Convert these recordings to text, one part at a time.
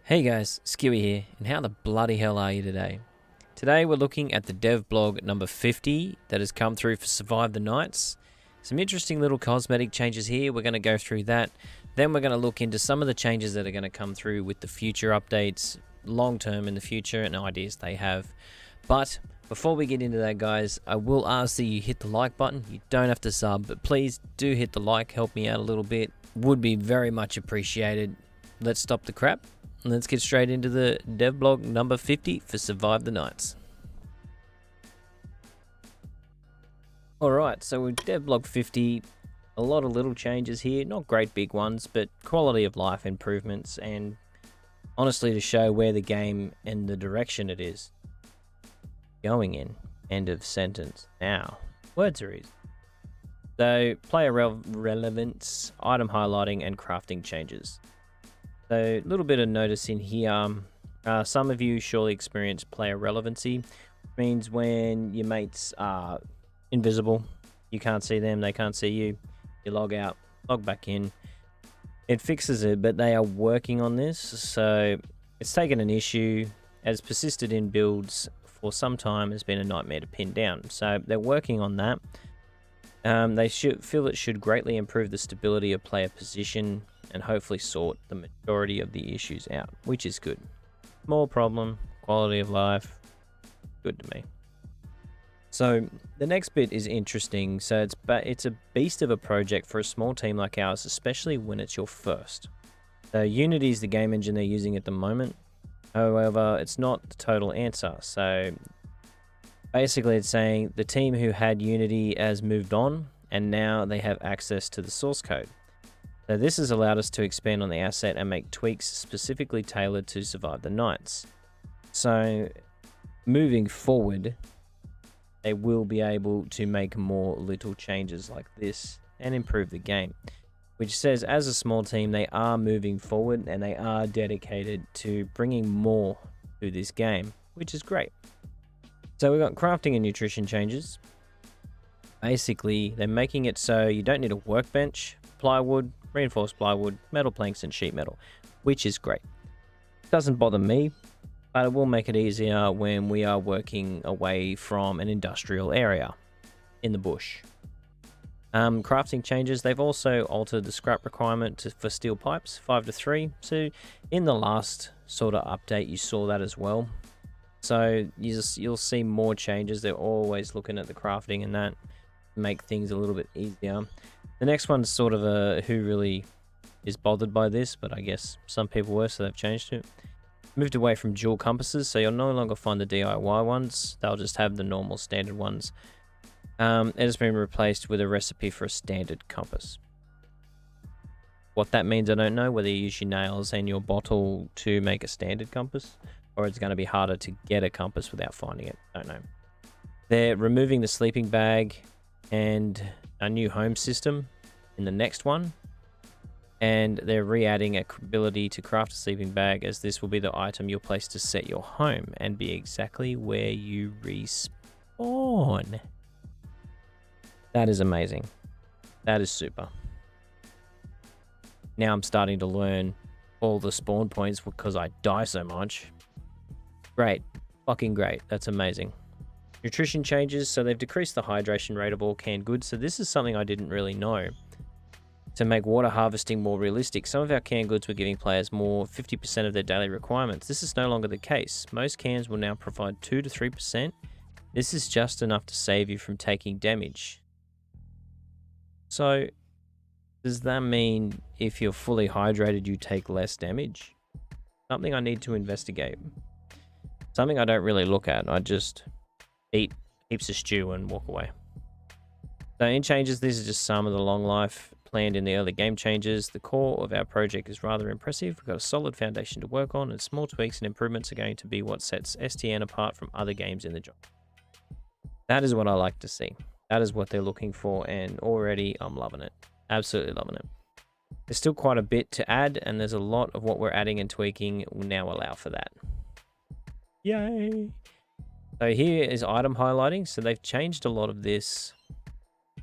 Hey guys, Skewy here, and how the bloody hell are you today? Today we're looking at the dev blog number 50 that has come through for Survive the Nights. Some interesting little cosmetic changes here, we're going to go through that. Then we're going to look into some of the changes that are going to come through with the future updates, long term in the future, and ideas they have. But before we get into that guys, I will ask that you hit the like button. You don't have to sub, but please do hit the like, help me out a little bit. Would be very much appreciated. Let's stop the crap. Let's get straight into the devblog number 50 for Survive the Nights. Alright, so with devblog 50, a lot of little changes here, not great big ones, but quality of life improvements and honestly to show where the game and the direction it is going in. End of sentence. Now, words are easy. So, player relevance, item highlighting, and crafting changes. So a little bit of notice in here. Some of you surely experience player relevancy, which means when your mates are invisible, you can't see them, they can't see you, you log out, log back in. It fixes it, but they are working on this, so it's taken an issue, has persisted in builds for some time, has been a nightmare to pin down. So they're working on that. They feel it should greatly improve the stability of player position and hopefully sort the majority of the issues out, which is good. Small problem, quality of life, good to me. So the next bit is interesting. So it's a beast of a project for a small team like ours, especially when it's your first. So Unity is the game engine they're using at the moment. However, it's not the total answer. So basically it's saying the team who had Unity has moved on and now they have access to the source code. So this has allowed us to expand on the asset and make tweaks specifically tailored to Survive the Nights. So moving forward, they will be able to make more little changes like this and improve the game. Which says as a small team, they are moving forward and they are dedicated to bringing more to this game, which is great. So we've got crafting and nutrition changes. Basically, they're making it so you don't need a workbench, plywood, reinforced plywood, metal planks, and sheet metal, which is great. Doesn't bother me, but it will make it easier when we are working away from an industrial area in the bush. Crafting changes, they've also altered the scrap requirement for steel pipes, 5 to 3. So in the last sort of update, you saw that as well. So you'll see more changes. They're always looking at the crafting and that make things a little bit easier. The next one's sort of a who really is bothered by this, but I guess some people were, so they've changed it. Moved away from dual compasses, so you'll no longer find the DIY ones. They'll just have the normal standard ones. It has been replaced with a recipe for a standard compass. What that means, I don't know. Whether you use your nails and your bottle to make a standard compass, or it's going to be harder to get a compass without finding it. Don't know. They're removing the sleeping bag and a new home system in the next one, and they're re-adding a ability to craft a sleeping bag, as this will be the item you'll place to set your home and be exactly where you respawn. That is amazing. That is super. Now I'm starting to learn all the spawn points because I die so much. Great. Fucking great. That's amazing. Nutrition changes, so they've decreased the hydration rate of all canned goods. So this is something I didn't really know. To make water harvesting more realistic, some of our canned goods were giving players more 50% of their daily requirements. This is no longer the case. Most cans will now provide 2 to 3%. This is just enough to save you from taking damage. So does that mean if you're fully hydrated, you take less damage? Something I need to investigate. Something I don't really look at. I just eat heaps of stew and walk away. So in changes, these are just some of the long life planned in the early game changes. The core of our project is rather impressive. We've got a solid foundation to work on, and small tweaks and improvements are going to be what sets STN apart from other games in the genre. That is what I like to see. That is what they're looking for, and already I'm loving it. Absolutely loving it. There's still quite a bit to add, and there's a lot of what we're adding and tweaking will now allow for that. Yay! So here is item highlighting. So they've changed a lot of this.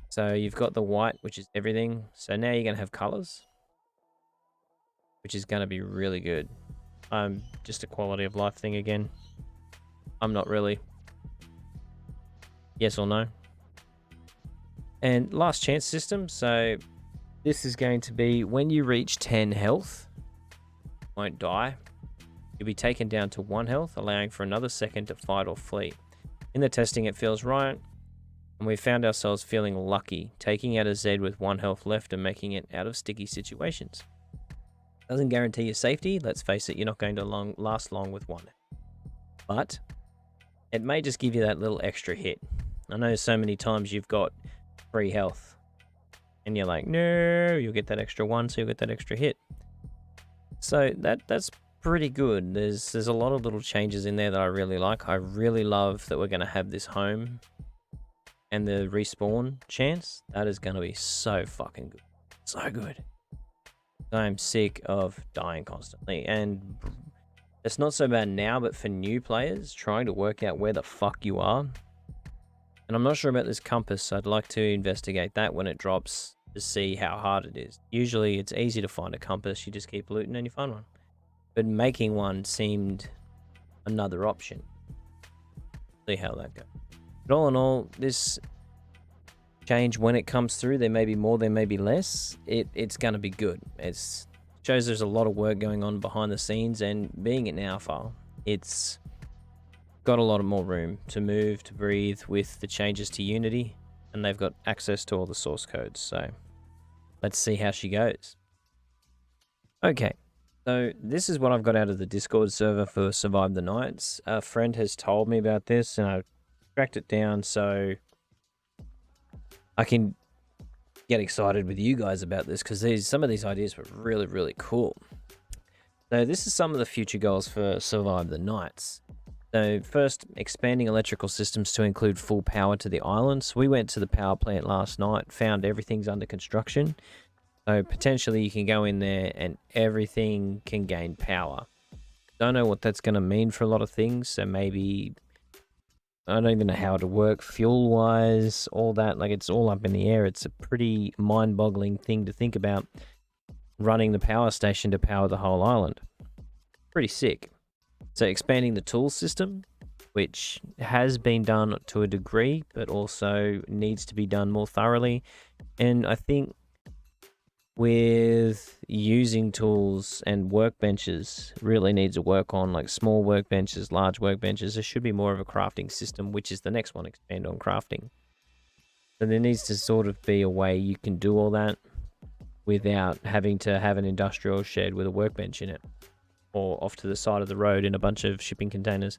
So you've got the white, which is everything. So now you're going to have colors, which is going to be really good. Just a quality of life thing again. I'm not really. Yes or no. And last chance system. So this is going to be when you reach 10 health, won't die. You'll be taken down to 1 health, allowing for another second to fight or flee. In the testing, it feels right, and we found ourselves feeling lucky, taking out a Zed with 1 health left and making it out of sticky situations. Doesn't guarantee your safety. Let's face it, you're not going to last long with 1. But it may just give you that little extra hit. I know so many times you've got 3 health, and you're like, no, you'll get that extra 1, so you'll get that extra hit. So that's pretty good. There's a lot of little changes in there that I really like. I really love that we're going to have this home and the respawn chance. That is going to be so fucking good. So good. I'm sick of dying constantly, and it's not so bad now, but for new players trying to work out where the fuck you are, and I'm not sure about this compass. I'd like to investigate that when it drops to see how hard it is. Usually it's easy to find a compass. You just keep looting and you find one. But making one seemed another option. See how that goes. But all in all, this change, when it comes through, there may be more, there may be less. It's going to be good. It shows there's a lot of work going on behind the scenes, and being in alpha, it's got a lot of more room to move, to breathe with the changes to Unity, and they've got access to all the source codes. So let's see how she goes. Okay. So this is what I've got out of the Discord server for Survive the Nights. A friend has told me about this, and I've tracked it down so I can get excited with you guys about this, because some of these ideas were really, really cool. So this is some of the future goals for Survive the Nights. So first, expanding electrical systems to include full power to the island. So we went to the power plant last night, found everything's under construction. So potentially you can go in there and everything can gain power. Don't know what that's going to mean for a lot of things. So maybe, I don't even know how to work fuel-wise, all that. Like, it's all up in the air. It's a pretty mind-boggling thing to think about, running the power station to power the whole island. Pretty sick. So expanding the tool system, which has been done to a degree, but also needs to be done more thoroughly. And I think with using tools and workbenches really needs to work on, like small workbenches, large workbenches. There should be more of a crafting system, which is the next one, expand on crafting. So there needs to sort of be a way you can do all that without having to have an industrial shed with a workbench in it, or off to the side of the road in a bunch of shipping containers.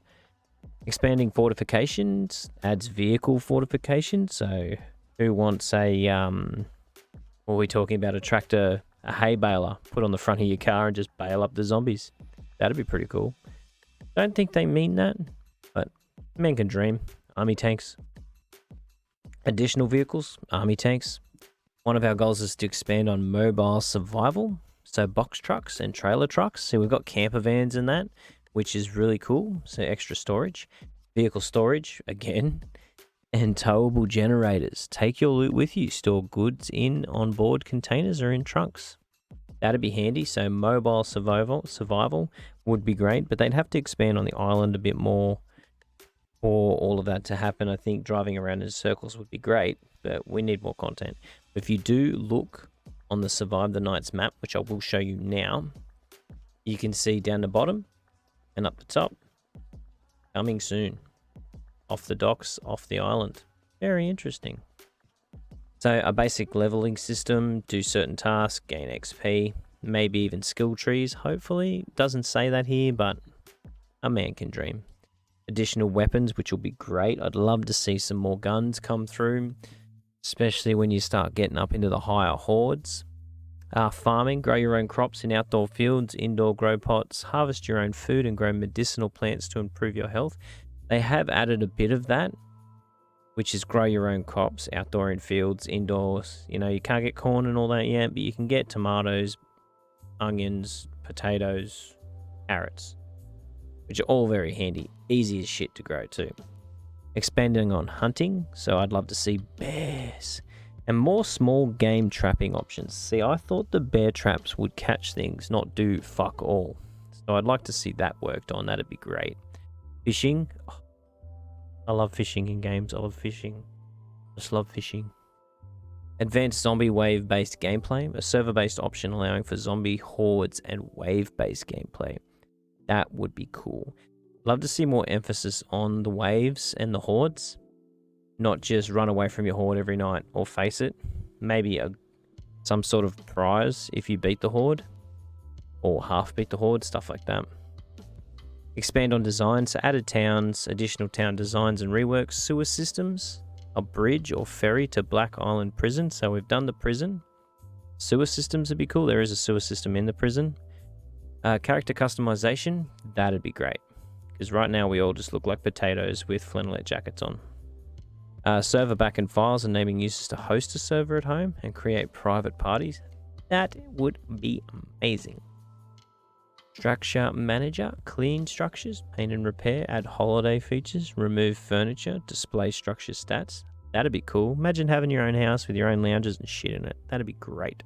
Expanding fortifications adds vehicle fortification. So who wants a what are we talking about? A tractor, a hay baler, put on the front of your car and just bail up the zombies. That'd be pretty cool. Don't think they mean that, but men can dream. Army tanks. Additional vehicles, army tanks. One of our goals is to expand on mobile survival. So box trucks and trailer trucks. So we've got camper vans in that, which is really cool. So extra storage. Vehicle storage, again. And towable generators. Take your loot with you. Store goods in onboard containers or in trunks. That'd be handy. So mobile survival would be great, but they'd have to expand on the island a bit more for all of that to happen. I think driving around in circles would be great, but we need more content. If you do look on the Survive the Nights map, which I will show you now, you can see down the bottom and up the top, coming soon. Off the docks, off the island. Very interesting. So a basic leveling system, do certain tasks, gain XP, maybe even skill trees, hopefully. Doesn't say that here, but a man can dream. Additional weapons, which will be great. I'd love to see some more guns come through, especially when you start getting up into the higher hordes. Farming, grow your own crops in outdoor fields, indoor grow pots, harvest your own food and grow medicinal plants to improve your health. They have added a bit of that, which is grow your own crops, outdoor in fields, indoors. You know, you can't get corn and all that yet, but you can get tomatoes, onions, potatoes, carrots, which are all very handy. Easy as shit to grow too. Expanding on hunting, so I'd love to see bears and more small game trapping options. See, I thought the bear traps would catch things, not do fuck all. So I'd like to see that worked on. That'd be great. Fishing. Oh, I love fishing in games. I love fishing. Just love fishing. Advanced zombie wave-based gameplay. A server-based option allowing for zombie hordes and wave-based gameplay. That would be cool. Love to see more emphasis on the waves and the hordes. Not just run away from your horde every night or face it. Maybe some sort of prize if you beat the horde. Or half beat the horde, stuff like that. Expand on designs. Added towns, additional town designs and reworks. Sewer systems. A bridge or ferry to Black Island Prison. So we've done the prison. Sewer systems would be cool. There is a sewer system in the prison. Character customization. That'd be great. Because right now we all just look like potatoes with flannelette jackets on. Server backend files, enabling users to host a server at home and create private parties. That would be amazing. Structure manager, clean structures, paint and repair, add holiday features, remove furniture, display structure stats. That'd be cool. Imagine having your own house with your own lounges and shit in it. That'd be great.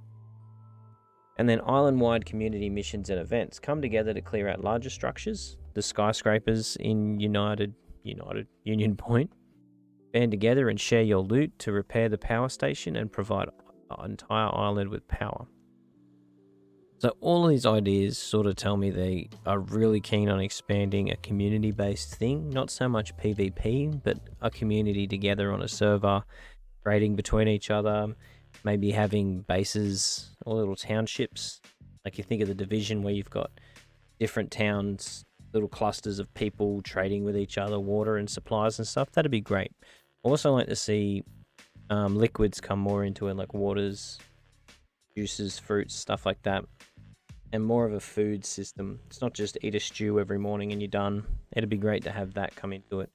And then island-wide community missions and events come together to clear out larger structures. The skyscrapers in Union Point. Band together and share your loot to repair the power station and provide an entire island with power. So all of these ideas sort of tell me they are really keen on expanding a community-based thing. Not so much PvP, but a community together on a server, trading between each other, maybe having bases or little townships. Like you think of the Division where you've got different towns, little clusters of people trading with each other, water and supplies and stuff. That'd be great. Also like to see liquids come more into it, like waters, juices, fruits, stuff like that. And more of a food system. It's not just eat a stew every morning and you're done. It'd be great to have that come into it.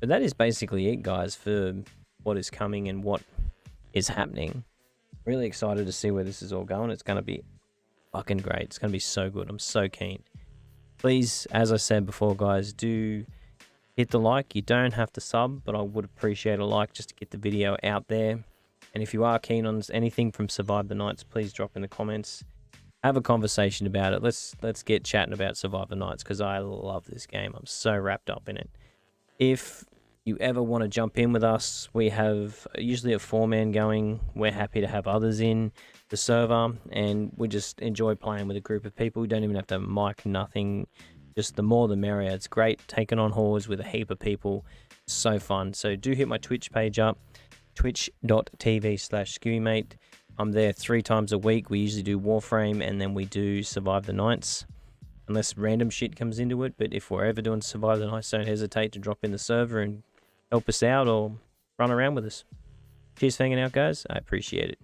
But that is basically it, guys, for what is coming and what is happening. Really excited to see where this is all going. It's going to be fucking great. It's going to be so good. I'm so keen. Please, as I said before, guys, do hit the like. You don't have to sub, but I would appreciate a like just to get the video out there. And if you are keen on anything from Survive the Nights, please drop in the comments. Have a conversation about it. Let's get chatting about Survive the Nights because I love this game. I'm so wrapped up in it. If you ever want to jump in with us, we have usually a 4-man going. We're happy to have others in the server, and we just enjoy playing with a group of people. We don't even have to mic, nothing. Just the more the merrier. It's great taking on hordes with a heap of people. So fun. So do hit my Twitch page up, twitch.tv/skewymate. I'm there 3 times a week. We usually do Warframe and then we do Survive the Nights. Unless random shit comes into it. But if we're ever doing Survive the Nights, don't hesitate to drop in the server and help us out or run around with us. Cheers for hanging out, guys. I appreciate it.